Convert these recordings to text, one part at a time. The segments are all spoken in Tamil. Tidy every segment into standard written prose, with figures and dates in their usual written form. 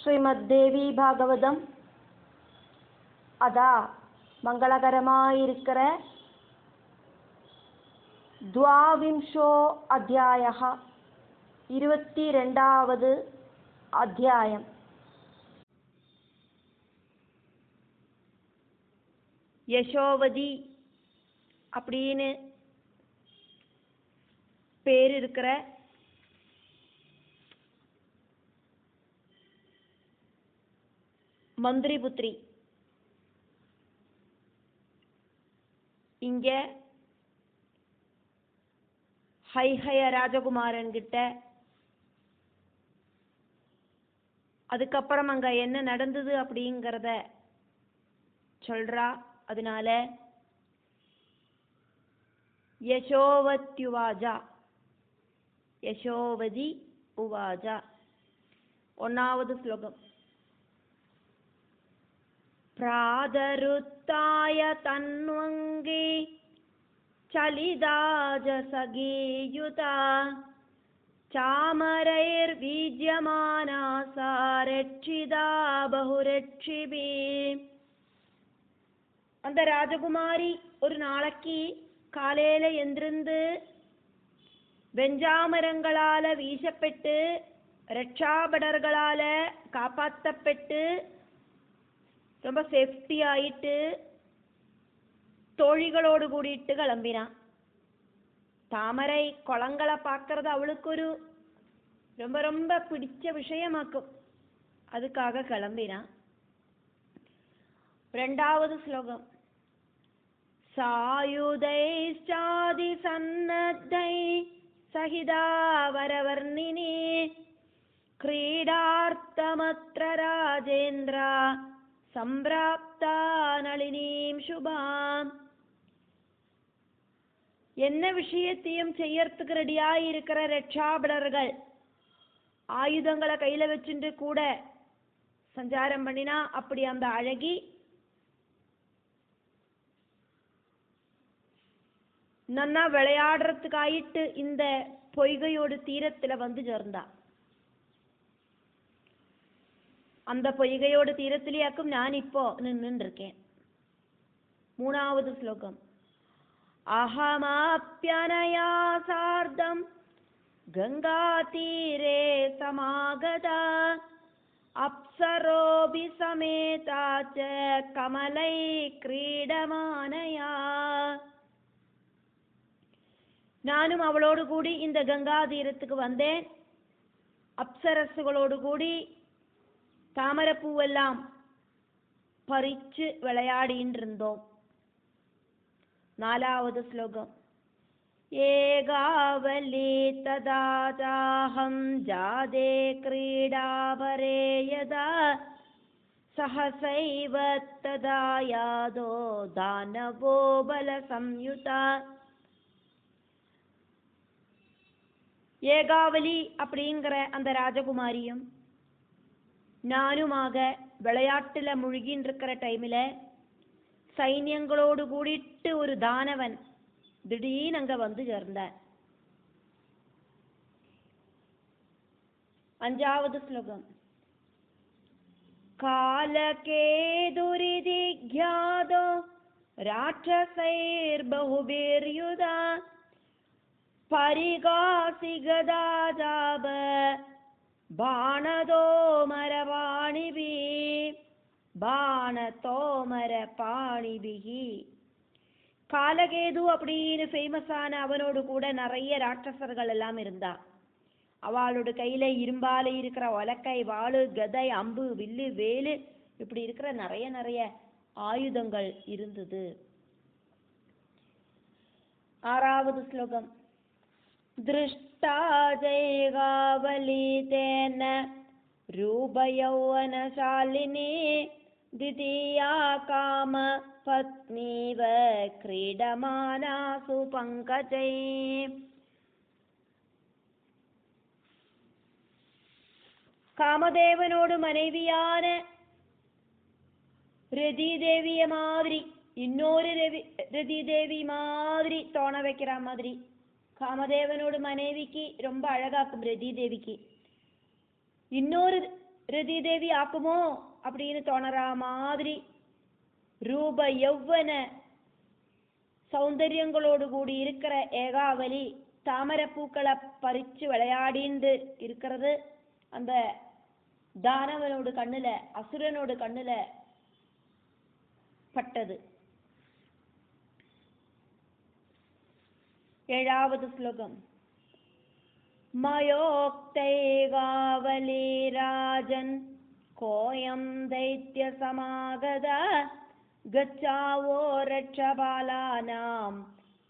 ஸ்ரீமத்தேவி பாகவதம் அதா மங்களகரமாயிருக்கிற துவாவிம்சோ அத்தியாயः 22வது அத்தியாயம். யசோவதி அப்படின்னு பேர் இருக்கிற மந்திரிபுத்திரி இங்க ஹைஹய ராஜகுமாரன் கிட்ட, அதுக்கப்புறம் அங்க என்ன நடந்தது அப்படிங்கிறத சொல்றா. அதனால யசோவத்யுவாஜா, யசோவதி உவாஜா. 1வது ஸ்லோகம். பிராதருத்தாய தன்வங்கி சலிதாஜசகீயுதா சாமரைர்வீஜ்யமானா சாரட்சிதா பஹுரட்சிபி. அந்த ராஜகுமாரி ஒரு நாளைக்கு காலையில எந்திருந்து வெஞ்சாமரங்களால வீசப்பட்டு ரட்சாபடர்களால காப்பாற்றப்பட்டு ரொம்ப சேஃப்டி ஆயிட்டு தோழிகளோடு கூடிட்டு கிளம்பினான். தாமரை குளங்களை பார்க்கறது அவளுக்கு ஒரு ரொம்ப ரொம்ப பிடிச்ச விஷயமாக்கும். அதுக்காக கிளம்பினான். 2வது ஸ்லோகம். சாயுதைச்சாதி சன்னத்தை சகிதா வரவர்ணினி கிரீடார்த்தமத்ர ராஜேந்திரா சம்பிராப்தா நளினீம் சுபாம். என்ன விஷயத்தையும் செய்யறதுக்கு ரெடியாயிருக்கிற ரட்சாபடர்கள் ஆயுதங்களை கையில வச்சுட்டு கூட சஞ்சாரம் பண்ணினா. அப்படி அந்த அழகி நன்னா விளையாடுறதுக்காயிட்டு இந்த பொய்கையோடு தீரத்துல வந்து சேர்ந்தா. அந்த பொய்கையோடு தீரத்திலேயாக்கும் நான் இப்போ நின்று இருக்கேன். 3வது ஸ்லோகம். அஹமாப்யனயா சார்தம் கங்கா தீரே சமாகதா அப்சரோபி சமேதா ச கமலை கிரீடமானயா. நானும் அவளோடு கூடி இந்த கங்கா தீரத்துக்கு வந்தேன். அப்சரசுகளோடு கூடி தாமரப்பூவெல்லாம் பறிச்சு விளையாடின்னு இருந்தோம். 4வது ஸ்லோகம். ஏகாவலி ததாஹம் ஜாதே கிரீடாபரே யதா சஹசைவ ததா யாதோ தானவோ பல சம்யுதா. ஏகாவலி அப்படிங்கிற அந்த ராஜகுமாரியும் நானுமாக விளையாட்டுல முழுகின்னு இருக்கிற டைம்ல சைன்யங்களோடு கூடிட்டு ஒரு தானவன் திடீர்னு அங்க வந்து சேர்ந்தார். 5வது ஸ்லோகம். காலகேதுரிதி க்யாதோ ராட்சசைர் பஹுபிர்யுதா பரிகாசி கதாஜாப பாணதோமர பாணிபி பாணதோமர பாணிபிகி. காலகேது அப்படின்னு ஃபேமஸான அவனோடு கூட நிறைய ராட்சசர்கள் எல்லாம் இருந்தா. அவளோட கையில இரும்பால இருக்கிற ஒலக்கை, வாளு, கதை, அம்பு, வில்லு, வேலு இப்படி இருக்கிற நிறைய ஆயுதங்கள் இருந்தது. 6வது ஸ்லோகம். திருஷ்டா ஜெயகாவலி தேன ரூபயௌவனசாலினி திதியா காம பத்னீவ கிரீடமானாசு பங்கஜை. காமதேவனோடு மனைவியான ரதி தேவிய மாதிரி இன்னொரு ரதி தேவி மாதிரி தோண வைக்கிற மாதிரி காமதேவனோட மனைவிக்கு ரொம்ப அழகாக்கும் ரதி தேவிக்கு. இன்னொரு ரதி தேவி ஆக்குமோ அப்படின்னு தோணற மாதிரி ரூப யௌவன சௌந்தரியங்களோடு கூடி இருக்கிற ஏகாவலி தாமரை பூக்களை பறிச்சு விளையாடிண்டு இருக்கிறது அந்த தானவனோட கண்ணுல, அசுரனோட கண்ணுல பட்டது. 7வது ஸ்லோகம். மயோக்தைகாவலி ராஜன் கோயம் தைத்ய சமாகத கச்சாவோ ரட்சபாலானாம்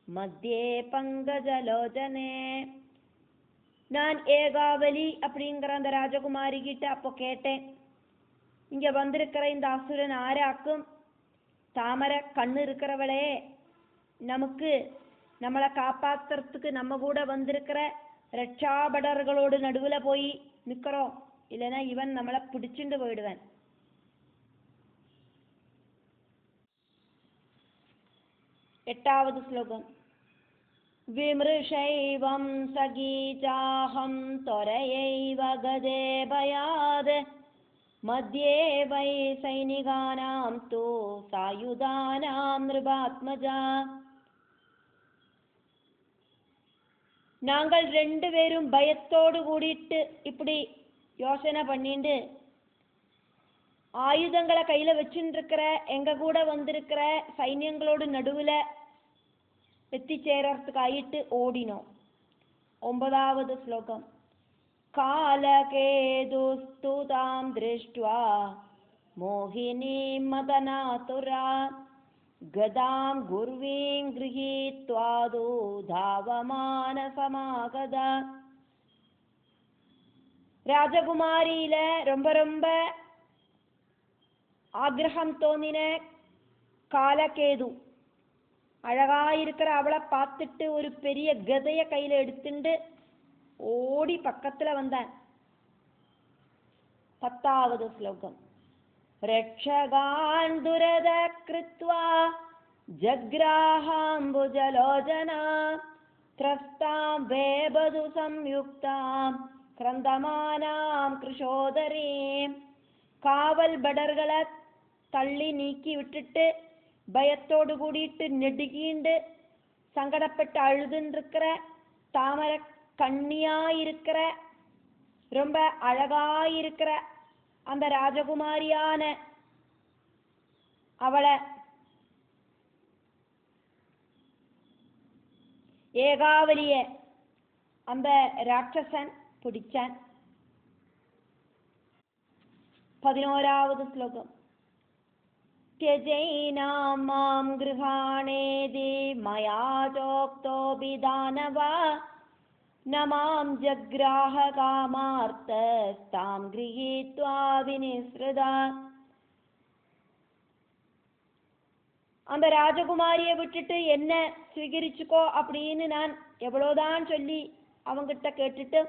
மத்தியே பங்கஜலோச்சனே. நான் ஏகாவலி அப்படிங்கிற அந்த ராஜகுமாரி கிட்ட அப்போ கேட்டேன், இங்க வந்திருக்கிற இந்த அசுரன் ஆராக்கும்? தாமரை கண்ணு இருக்கிறவளே, நமக்கு நம்மளை காப்பாத்துறதுக்கு நம்ம கூட வந்திருக்கிற ரட்சாபடர்களோடு நடுவுல போய் நிக்கிறோம், இல்லைன்னா இவன் நம்மளை பிடிச்சுண்டு போயிடுவேன். எட்டாவது ஸ்லோகம். விமృశைவம் சகீஜாஹம் தொரையைவ கதே பயாத் மத்யே வை சைனிகானாம் தூ சாயுதானாம் நிருபாத்மஜா. நாங்கள் 2 பேரும் பயத்தோடு கூடிட்டு இப்படி யோசனை பண்ணிட்டு ஆயுதங்களை கையில வச்சுட்டு இருக்கிற எங்க கூட வந்திருக்கிற சைன்யங்களோடு நடுவுல எத்திச்சேரத்துக்காயிட்டு ஓடினோம். 9வது ஸ்லோகம். காலகேதுஸ்துதாம் திருஷ்ட்வா மோகினி மதனாதுரா கதாம் குர்வீம் கிரஹீத்வாது தாவமான சமாகதா. ராஜகுமாரியில ரொம்ப ரொம்ப ஆக்ரஹம் தோணின காலகேது அழகாயிருக்கிற அவளை பார்த்துட்டு ஒரு பெரிய கதைய கையில எடுத்துட்டு ஓடி பக்கத்துல வந்தான். 10வது ஸ்லோகம். ரட்சகான் துரத கிருத்வா ஜக்ராஹாம்புஜலோஜனா த்ரஸ்தாம் வேபது சம்யுக்தாம் கிரந்தமானாம் கிருஷோதரீம். காவல் படர்களை தள்ளி நீக்கி விட்டுட்டு பயத்தோடு கூடிட்டு நெடுகிண்டு சங்கடப்பட்டு அழுதுன்றிருக்கிற தாமரை கண்ணியாயிருக்கிற ரொம்ப அழகாயிருக்கிற அந்த ராஜகுமாரியான அவளை ஏகாவலிய அந்த ராட்சசன் பிடிச்சான். 11வது ஸ்லோகம். त्यजैनां मां गृहाणेदि मया चोक्तोऽपि दानवा न मां जग्राह कामार्तस्तां गृहीत्वा विनिसृता. அந்த ராஜகுமாரியை விட்டுட்டு என்ன ஸ்வீகரிச்சுக்கோ அப்படின்னு நான் எவ்வளோதான் சொல்லி அவங்கிட்ட கேட்டுட்டு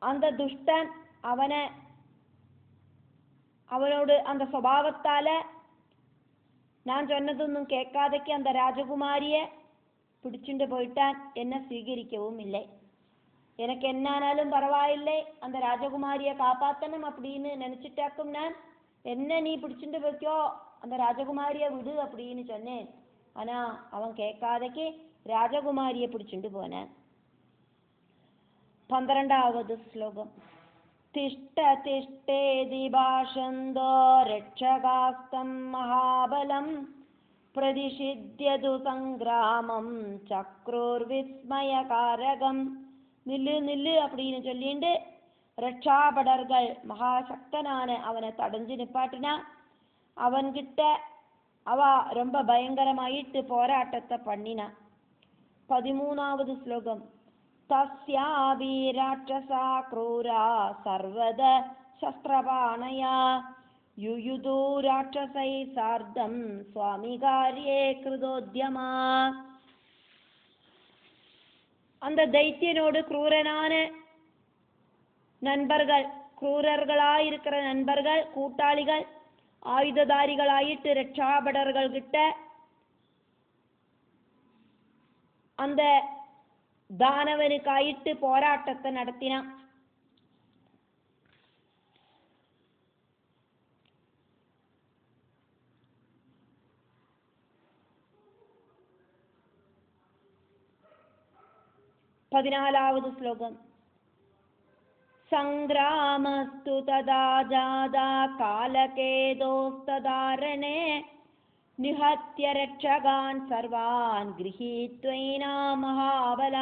அந்த துஷ்டன் அவனோடு அந்த சுபாவத்தால நான் சொன்னதொன்னும் கேட்காதக்கு அந்த ராஜகுமாரிய பிடிச்சுட்டு போயிட்டான். என்ன ஸ்வீகரிக்கவும் இல்லை. எனக்கு என்னானாலும் பரவாயில்லை, அந்த ராஜகுமாரியை காப்பாற்றணும் அப்படின்னு நினைச்சிட்டாக்கும். நான் என்ன நீ பிடிச்சுட்டு போய்க்கோ, அந்த ராஜகுமாரியை விடு அப்படின்னு சொன்னேன். ஆனா அவன் கேட்காதக்கு ராஜகுமாரியை பிடிச்சுட்டு போனேன். 12வது ஸ்லோகம். திஷ்ட திஷ்டேதி பாஷந்தோ ரட்சகாஸ்தம் மகாபலம் பிரதிஷித்யது சங்கிராமம் சக்ரூர் விஸ்மயகாரகம். நில்லு நில்லு அப்படின்னு சொல்லிட்டு ரட்சாபடர்கள் மகாசக்தனான அவனை தடைஞ்சு நிப்பாட்டினா. அவன்கிட்ட அவ ரொம்ப பயங்கரமாயிட்டு போராட்டத்தை பண்ணினா. 13வது ஸ்லோகம். தஸ்யாபி ராட்சசா க்ரூரா சர்வத சஸ்திரபாணயா யுயுது ராட்சசை சார்த்தம் சுவாமி காரியே கிருதோத்யமா. அந்த தைத்தியனோடு குரூரனான நண்பர்கள், குரூரர்களாயிருக்கிற நண்பர்கள், கூட்டாளிகள், ஆயுததாரிகளாயிட்டு ரட்சாபடர்கள் கிட்ட அந்த தானவனுக்காயிட்டு போராட்டத்தை நடத்தினான். 14வது ശ്ലോകം. സംഗ്രാമസ്തു തദാ ജാതാ കാലകേതോസ്തദാരണേ നിഹത്യ രക്ഷകാൻ സർവാൻ ഗൃഹീത്വൈനാ മഹാബല.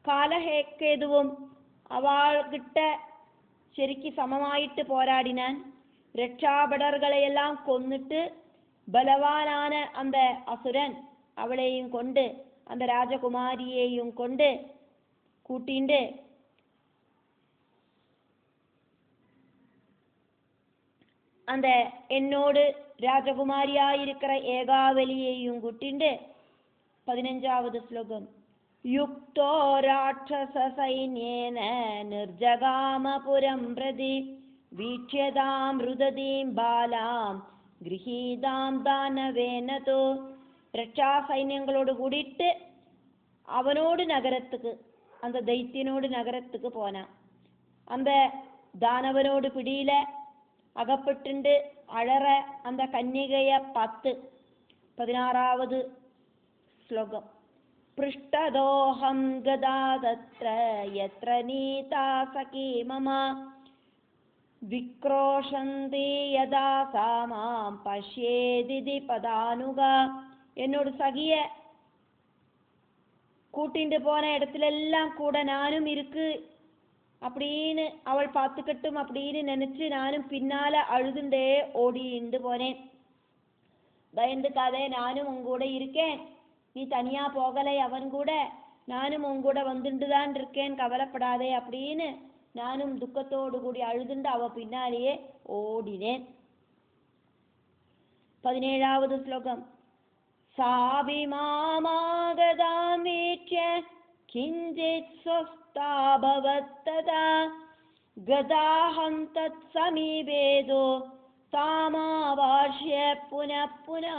കാലഹേക്കേതുവും അവൾക്കിട്ട് ശരിക്ക് സമമായിട്ട് പോരാടിനാൻ. രക്ഷാഭടர்களையெல்லாம் കൊന്നിട്ട് ബലവാനാன அந்த அசுரன் அவளையும் கொண்டு அந்த ராஜகுமாரியையும் கொண்டு கூட்டிண்டு அந்த என்னோடு ராஜகுமாரியாயிருக்கிற ஏகாவலியையும் கூட்டிண்டு 15வது ஸ்லோகம். யுக்தோ ராட்சச சைன்யேன நிர்ஜகாமபுரம் பிரதி வீட்சியதாம் ருததீம் பாலாம் கிரஹீதாம் தானவேனதோ. രക്ഷാ സൈന്യങ്ങളോട് കൂടിയിട്ട് അവനോട് നഗരத்துக்கு அந்த தைத்தியனோடு நகரத்துக்கு போனான். அந்த தானவனோடு பிடியில அகப்பட்டு அழற அந்த கன்னிகைய பார்த்து 16வது ஸ்லோகம். पृष्ठदोऽहं गदा तत्र यत्र नीता सखी मम विक्रोशन्ति यदा सा मां पश्येदिति पदानुगा. என்னோட சகிய கூட்டிட்டு போன இடத்துலெல்லாம் கூட நானும் இருக்கு அப்படின்னு அவள் பார்த்துக்கட்டும் அப்படின்னு நினைச்சு நானும் பின்னால அழுதுண்டே ஓடிண்டு போனேன். பயந்துக்காதே, நானும் உன் கூட இருக்கேன், நீ தனியா போகலை, அவன் கூட நானும் உன் கூட வந்துட்டு தான் இருக்கேன், கவலைப்படாதே அப்படின்னு நானும் துக்கத்தோடு கூடி அழுதுண்டு அவ பின்னாலேயே ஓடினேன். 17வது ஸ்லோகம். சாபி மாமாகதாம் வீட்ய கிஞ்சித் ஸ்வஸ்தாபவத்ததா கதாஹம் தத் சமீபேதோ தாமாவாஷ்ய புனப்புனா.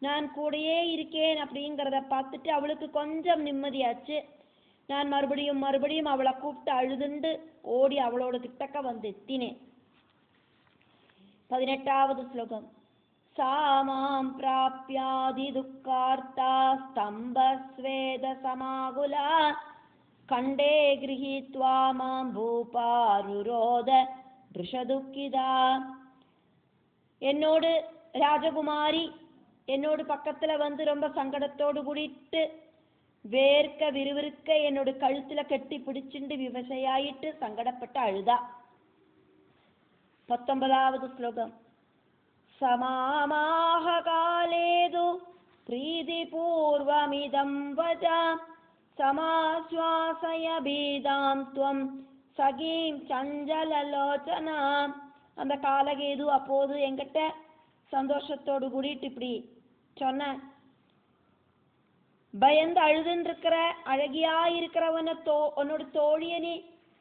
நான் கூடயே இருக்கேன் அப்படிங்கிறத பார்த்துட்டு அவளுக்கு கொஞ்சம் நிம்மதியாச்சு. நான் மறுபடியும் அவளை கூப்பிட்டு அழுதுண்டு ஓடி அவளோட கிட்டக்க வந்து எத்தினேன். 18வது ஸ்லோகம். சாமாம் பிராப்யாதி துக்கார்த்தா ஸ்தம்பஸ்வேத சமாகுலா கண்டே கிரஹீத்வா மாம் பூபாருரோத ரிஷதுக்கிதா. என்னோடு ராஜகுமாரி என்னோட பக்கத்துல வந்து ரொம்ப சங்கடத்தோடு கூடிட்டு வேர்க்க விறுவிறுக்க என்னோட கழுத்துல கட்டி பிடிச்சிண்டு விவசாயிட்டு சங்கடப்பட்டு அழுதா. 19வது ஸ்லோகம். சமாமாக காலேது பிரீதி பூர்வமிதம் வஜா சமாஸ்வாசய பீதாம் துவம் சகீம் சஞ்சலலோச்சனாம். அந்த காலகேது அப்போது என்கிட்ட சந்தோஷத்தோடு கூடிட்டு இப்படி சொன்ன, பயந்து அழுதுன்னு இருக்கிற அழகியா இருக்கிறவன உன்னோட தோழியனி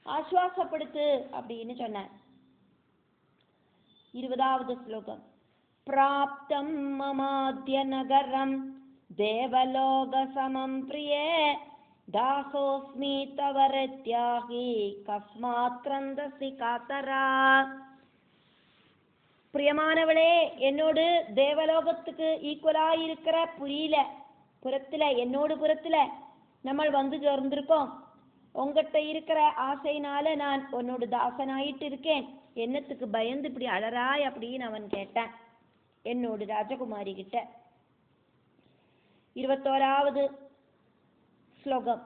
ஆஸ்வாசப்படுத்து அப்படின்னு சொன்ன. 20வது ஸ்லோகம். பிராப்தம் மமாத்ய நகரம் தேவலோக சமம் பிரியே தாசோஸ்மி தவரத்யாகி கஸ்மாத் கிரந்தசி காதரா. பிரியமானவளே, என்னோடு தேவலோகத்துக்கு ஈக்குவலா இருக்கிற புறத்துல என்னோடு புறத்துல நம்ம வந்து சேர்ந்திருக்கோம். உங்ககிட்ட இருக்கிற ஆசைனால நான் உன்னோட தாசனாயிட்டு இருக்கேன், என்னத்துக்கு பயந்து இப்படி அழறாய் அப்படின்னு அவன் கேட்டான் என்னோட ராஜகுமாரி கிட்ட. 21வது ஸ்லோகம்.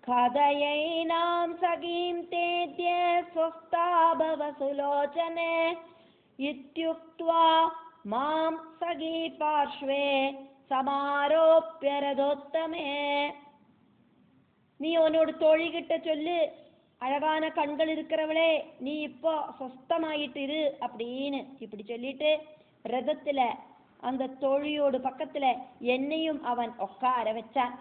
கதயைனாம் சகீம் தேத்ய ஸ்வஸ்தாபவ சுலோச்சனே இத்யுக்த்வா மாம் சகி பார்ஷ்வே சமாரோப்ய ரதோத்தமே. நீ உன்னோட தோழிகிட்ட சொல்லு, அழகான கண்கள் இருக்கிறவளே, நீ இப்போ சொஸ்தமாயிட்டு இரு அப்படின்னு இப்படி சொல்லிட்டு ரதத்துல அந்த தோழியோடு பக்கத்துல என்னையும் அவன் உட்கார வச்சான்.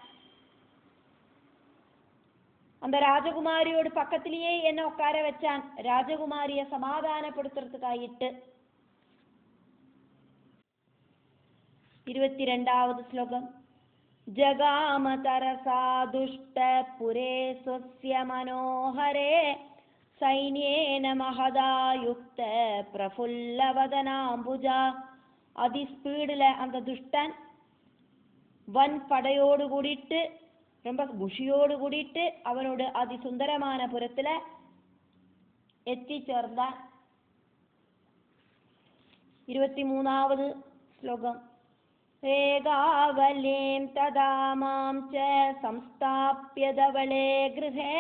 அந்த ராஜகுமாரியோடு பக்கத்திலேயே என்ன உட்கார வச்சான், ராஜகுமாரிய சமாதானப்படுத்துறதுக்காயிட்டு. 22வது ஸ்லோகம். ஜகாம தரசா துஷ்ட புரே ஸ்வஸ்ய மனோஹரே சைன்யேன மகதா யுக்த பிரஃபுல்லவதனாம்புஜா. அதி ஸ்பீடுல அந்த துஷ்டன் வன் படையோடு கூடிட்டு ரொம்ப குஷியோடு கூடிட்டு அவனோட அதிசுந்தரமான புறத்துல എത്തിച്ചേർന്നാൽ. 23ാவது ശ്ലോകം. ഏകാവലീം തദാ മാം ച സംസ്ഥാപ്യധവളേ ഗൃഹേ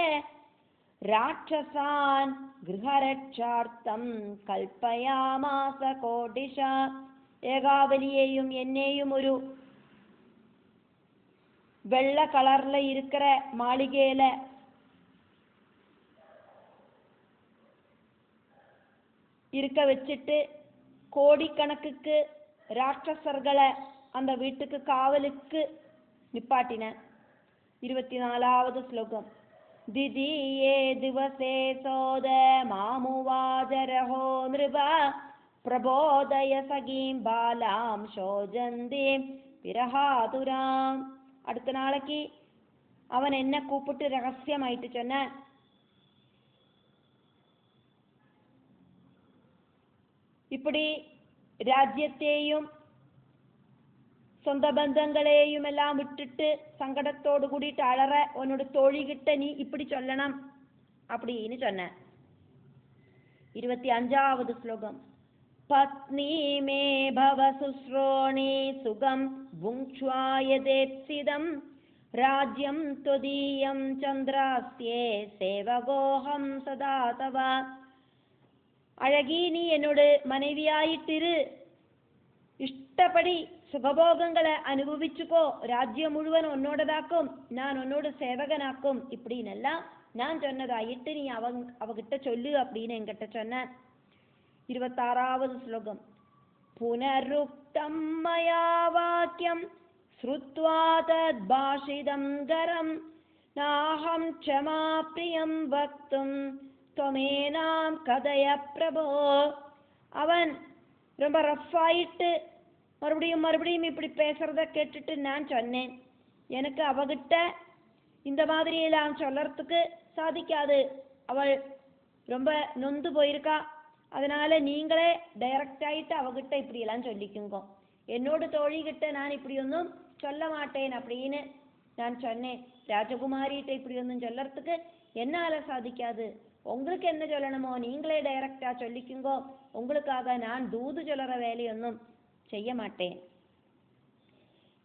രാക്ഷസാൻ ഗൃഹരക്ഷാർത്ഥം കൽപ്പയാമാസ കോടിശ. ഏകാവലിയെയും എന്നെയും ഒരു வெள்ளை கலர்ல இருக்கிற மாளிகையில இருக்க வச்சுட்டு கோடிக்கணக்குக்கு ராட்சசர்களை அந்த வீட்டுக்கு காவலுக்கு நிப்பாட்டின. 24வது ஸ்லோகம். திதியே திவசே சோத மாமுவாஜரஹோ நிருப பிரபோதய சகீம் பாலாம் சோஜந்தீம் பிரஹாதுராம். அடுத்த நாளைக்கு அவன் என்ன கூப்பிட்டு ரகசியமாயிட்டு சொன்னான், இப்படி ராஜ்யத்தையும் சொந்த பந்தங்களையும் எல்லாம் விட்டுட்டு சங்கடத்தோடு கூடிட்டு அழற உன்னோட தோழிகிட்ட நீ இப்படி சொல்லணும் அப்படின்னு சொன்ன. 25வது ஸ்லோகம். பத்னி மே பவ சுஸ்ரோணி சுகம் புங்க்ஷ்வாயதேப்சிதம் ராஜ்யம் त्वदीयं சந்திராஸ்யே சேவகோஹம் சதா தவ. அழகி, நீ என்னோட மனைவியாயிட்டிரு, இஷ்டப்படி சுகபோகங்களை அனுபவிச்சுக்கோ, ராஜ்யம் முழுவதும் உன்னோடதாக்கும், நான் உன்னோட சேவகனாக்கும், இப்படின்னெல்லாம் நான் சொன்னதாயிட்டு நீ அவகிட்ட சொல்லு அப்படின்னு என்கிட்ட சொன்ன. 26வது ஸ்லோகம். புனருக்தம் மயா வாக்கியம் ஸ்ருத்வா தத் பாஷிதம் கரம் நாஹம் க்ஷமா பிரியம் வக்தும் त्वमेनाम கதய பிரபோ. அவன் ரொம்ப ரஃபாயிட்டு மறுபடியும் இப்படி பேசுறத கேட்டுட்டு நான் சொன்னேன், எனக்கு அவகிட்ட இந்த மாதிரி எல்லாம் சொல்லறதுக்கு சாதிக்காது, அவள் ரொம்ப நொந்து போயிருக்கா, அதனால நீங்களே டைரக்ட் ஆயிட்டு அவகிட்ட இப்படி எல்லாம் சொல்லிக்குங்க, என்னோட தோழிகிட்ட நான் இப்படி ஒன்றும் சொல்ல மாட்டேன் அப்படின்னு நான் சொன்னேன். ராஜகுமாரிகிட்ட இப்படி ஒன்றும் சொல்லறதுக்கு என்னால சாதிக்காது, உங்களுக்கு என்ன சொல்லணுமோ நீங்களே டைரக்டா சொல்லிக்குங்கோ, உங்களுக்காக நான் தூது சொல்ற வேலையொன்னும் செய்ய மாட்டேன்.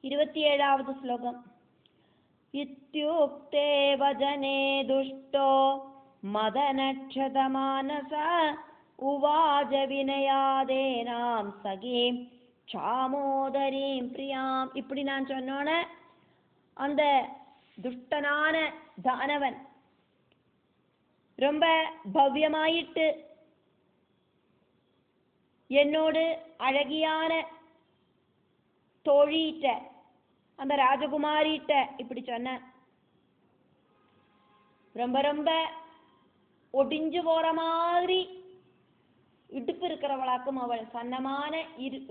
27வது ஸ்லோகம். இத்யுக்தே வஜனே துஷ்டோ மதநட்சதமானச உவாஜ வினயாதேனாம் சகீம் சாமோதரீம் பிரியாம். இப்படி நான் சொன்னோன அந்த துஷ்டனான தானவன் ரொம்ப பவ்யமாயிட்டு என்னோடு அழகியான தோழிட்ட அந்த ராஜகுமாரிட்ட இப்படி சொன்ன. ரொம்ப ஒடிஞ்சு போற மாதிரி இடுப்பு இருக்கிறவளாக்கும், அவள் சன்னமான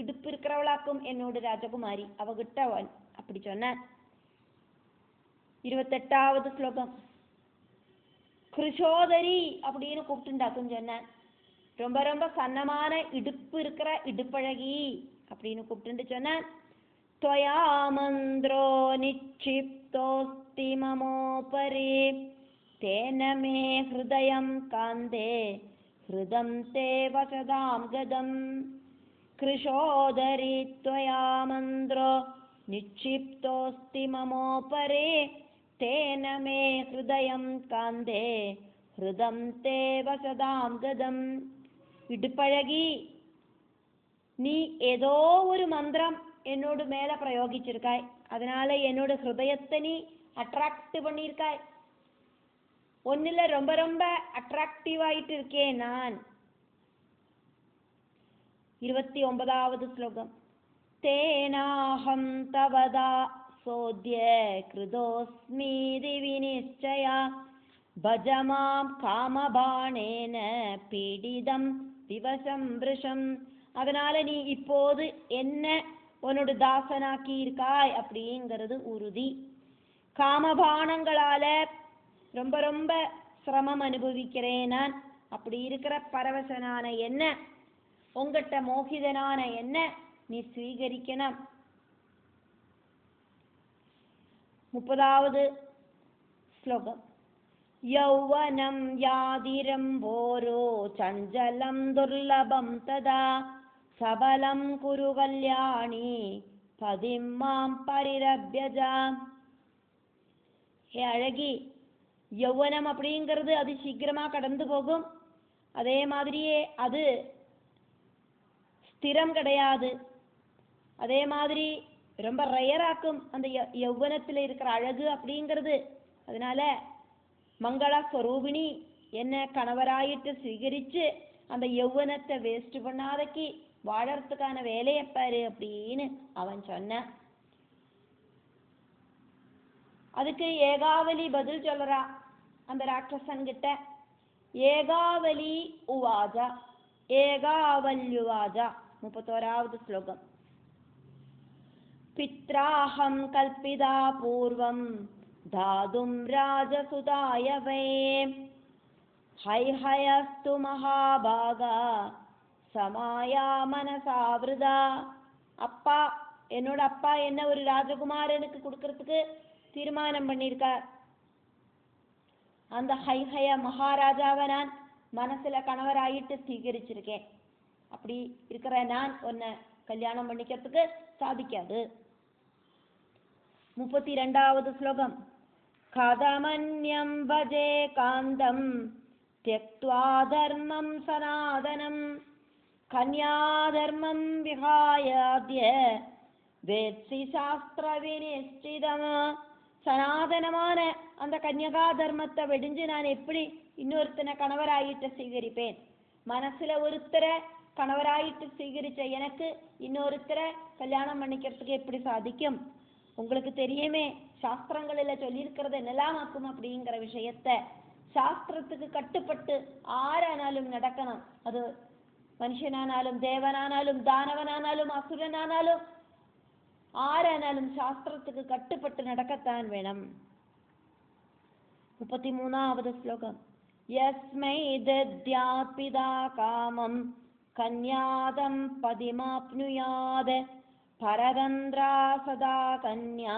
இடுப்பு இருக்கிறவளாக்கும் என்னோட ராஜகுமாரி, அவகிட்ட அவள் அப்படி சொன்ன. 28வது ஸ்லோகம். கிருஷோதரி அப்படின்னு கூப்பிட்டுண்டாக்கும் சொன்ன. ரொம்ப சன்னமான இடுப்பு இருக்கிற இடுப்பழகி அப்படின்னு கூப்பிட்டு சொன்ன. त्वया मन्द्रो निक्षिप्तोऽस्ति ममोपरि तेन मे हृदयं कान्ते हृदं ते वसदां गदम्. कृशोदरी त्वया मन्द्रो निक्षिप्तोऽस्ति ममोपरि तेन मे हृदयं कान्ते हृदं ते वसदां गदम्. இடுப்பழகி, நீ ஏதோ ஒரு மந்திரம் என்னோட மேல பிரயோகிச்சிருக்காய், அதனால என்னோட ஹிருதயத்தை நீ அட்ராக்ட் பண்ணிருக்காய், ஒன்னுல ரொம்ப அட்ராக்டிவ் ஆயிட்டு இருக்கேன் நான். 29வது ஸ்லோகம். தேனாஹம் தவதா சோத்ய கிருதோஸ்மீதி விநிச்சயா பஜமாம் காமபாணேன பீடிதம் விவசம் ரிஷம். அதனால நீ இப்போது என்ன உன்னோட தாசனாக்கி இருக்காய் அப்படிங்கிறது உறுதி. காமபானங்களால ரொம்ப சிரமம் அனுபவிக்கிறேன் நான். அப்படி இருக்கிற பரவசனான என்ன, உங்ககிட்ட மோகிதனான என்ன நீ ஸ்வீகரிக்கணும். 30வது ஸ்லோகம். யௌவனம் யாதிரம்போரோ சஞ்சலம் துர்லபம் ததா சபலம் குரு கல்யாணி பதிம் மாம் பரிரப்யஜா. ஹே அழகி, யௌவனம் அப்படிங்கிறது அது சீக்கிரமா கடந்து போகும். அதே மாதிரியே அது ஸ்திரம் கிடையாது. அதே மாதிரி ரொம்ப ரயராக்கும் அந்த யௌவனத்தில் இருக்கிற அழகு அப்படிங்கிறது. அதனால மங்கள ஸ்வரூபிணி என்ன கணவராயிட்டு ஸ்வீகரிச்சு அந்த யௌவனத்தை வேஸ்ட் பண்ணாதக்கு வாழறதுக்கான வேலையை பாரு அப்படின்னு அவன் சொன்ன. அதுக்கு ஏகாவலி பதில் சொல்றா அந்த ராட்சசன் கிட்ட. ஏகாவலி உவாஜா, ஏகாவல்யுவாஜா. 31வது ஸ்லோகம். பித்ராஹம் கல்பிதா பூர்வம் தாதும் ராஜசுதாய வே ஹைஹயஸ்து மகாபாகா சமாயா மனசாவிருதா. அப்பா, என்னோட அப்பா என்ன ஒரு ராஜகுமாரனுக்கு கொடுக்கறதுக்கு தீர்மானம் பண்ணியிருக்கார். அந்த ஹைஹய மகாராஜாவை நான் மனசுல கணவராயிட்டு ஸ்வீகரிச்சிருக்கேன். அப்படி இருக்கிற நான் உன்னை கல்யாணம் பண்ணிக்கிறதுக்கு சாதிக்காது. 32வது ஸ்லோகம். கதமன்யம் பஜே காந்தம் த்யக்த்வா தர்மம் சனாதனம் கன்யாதர்மம் விஹாயாத்ய வேத்சி சாஸ்திர விநிஷ்டிதம். சனாதனமான அந்த கன்யகா தர்மத்தை வெடிஞ்சு நான் எப்படி இன்னொருத்தனை கணவராயிட்டு ஸ்வீகரிப்பேன்? மனசுல ஒருத்தரை கணவராயிட்டு ஸ்வீகரிச்ச எனக்கு இன்னொருத்தரை கல்யாணம் பண்ணிக்கிறதுக்கு எப்படி சாதிக்கும்? உங்களுக்கு தெரியுமே, சாஸ்திரங்களில் சொல்லியிருக்கிறது என்னெல்லாம் ஆக்கும் அப்படிங்கிற விஷயத்த. சாஸ்திரத்துக்கு கட்டுப்பட்டு ஆரானாலும் நடக்கணும். அது மனுஷனானாலும் தேவனானாலும் தானவனானாலும் அசுரனானாலும் ஆரானாலும் சாஸ்திரத்துக்கு கட்டுப்பட்டு நடக்கத்தான் வேணும். 33வது ஸ்லோகம். யஸ்மை தத்யாத் பிதா காமம் கன்யாதம் பதிமாப்னுயாத் பரதந்திரா சதா கன்யா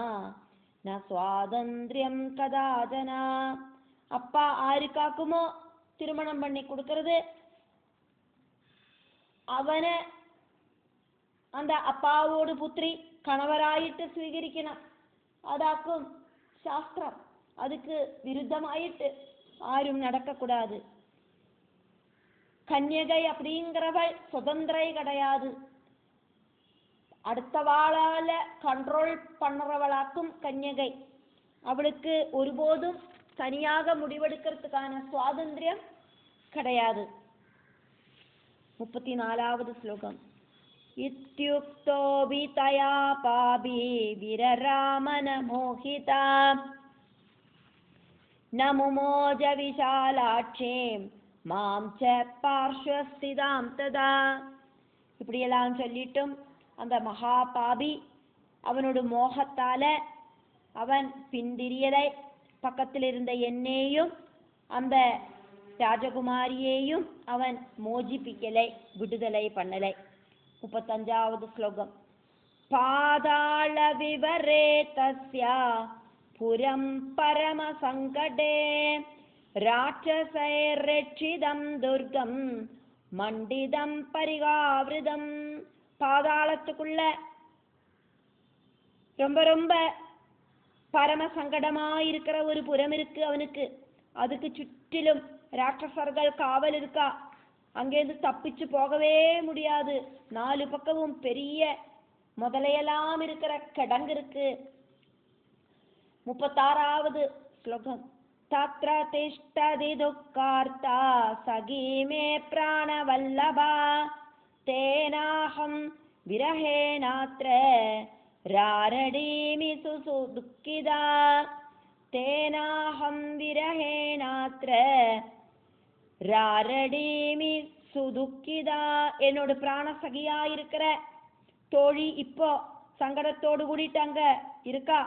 ந சுவாதந்திரியம் கதாஜனா. அப்பா ஆருக்காக்குமோ திருமணம் பண்ணி கொடுக்கறது, அவனை அந்த அப்பாவோடு புத்திரி கணவராயிட்டு ஸ்வீகரிக்கணும். அதாக்கும் சாஸ்திரம். அதுக்கு விருத்தமாயிட்டு ஆரும் நடக்கக்கூடாது. கன்யகை அப்படிங்கிறவள் சுதந்திரை கிடையாது. அடுத்த வாழால கண்ட்ரோல் பண்ணுறவளாக்கும் கன்யகை. அவளுக்கு ஒருபோதும் தனியாக முடிவெடுக்கிறதுக்கான சுவாதந்திரியம் கிடையாது. 34வது ஸ்லோகம். இத்யுக்தோபி தயா பாபி விரராமன மோகிதா நமுமோஜ விஷாலாட்சேம் மாம் ச பார்ஷ்வஸ்திதாம் ததா. இப்படியெல்லாம் சொல்லிட்டும் அந்த மகா பாபி அவனோட மோகத்தால அவன் பின்திரியலை, பக்கத்தில் இருந்த என்னையும் அந்த ராஜகுமாரியையும் அவன் மோஜிப்பிக்கலை, விடுதலை பண்ணலை. 35வது ஸ்லோகம். பாதாள விவரே தஸ்யா புரம் பரம சங்கடே ராட்சசைரட்சிதம் துர்கம் மண்டிதம் பரிகாவிருதம். பாதாளத்துக்குள்ள ரொம்ப ரொம்ப பரம சங்கடமாயிருக்கிற ஒரு புறம் இருக்கு அவனுக்கு. அதுக்கு சுற்றிலும் ராட்சசர்கள் காவல் இருக்கா. அங்கேருந்து தப்பிச்சு போகவே முடியாது. 4 பக்கமும் பெரிய முதலையெல்லாம் இருக்கிற கிடங்கு இருக்கு. 36வது ஸ்லோகம். தத்ர திஷ்டதி துக்கார்த்தா சகீமே பிராணவல்லபா தேனாஹம் விரஹேனாத்ர ராரடீமி சுசு துக்கிதா. தேனாஹம் விரஹேனாத்ர ராரடீமி சுதுக்கிதா. என்னோட பிராண சகியா இருக்கிற தோழி இப்போ சங்கடத்தோடு கூடிட்டு அங்க இருக்கா.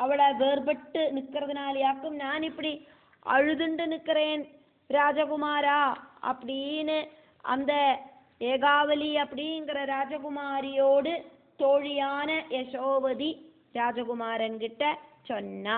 அவளை வேறுபட்டு நிக்கிறதுனாலயாக்கும் நான் இப்படி அழுதுண்டு நிக்கிறேன் ராஜகுமாரா அப்படின்னு அந்த ஏகாவலி அப்படிங்கிற ராஜகுமாரியோடு தோழியான யசோவதி ராஜகுமாரன் கிட்ட சொன்னா.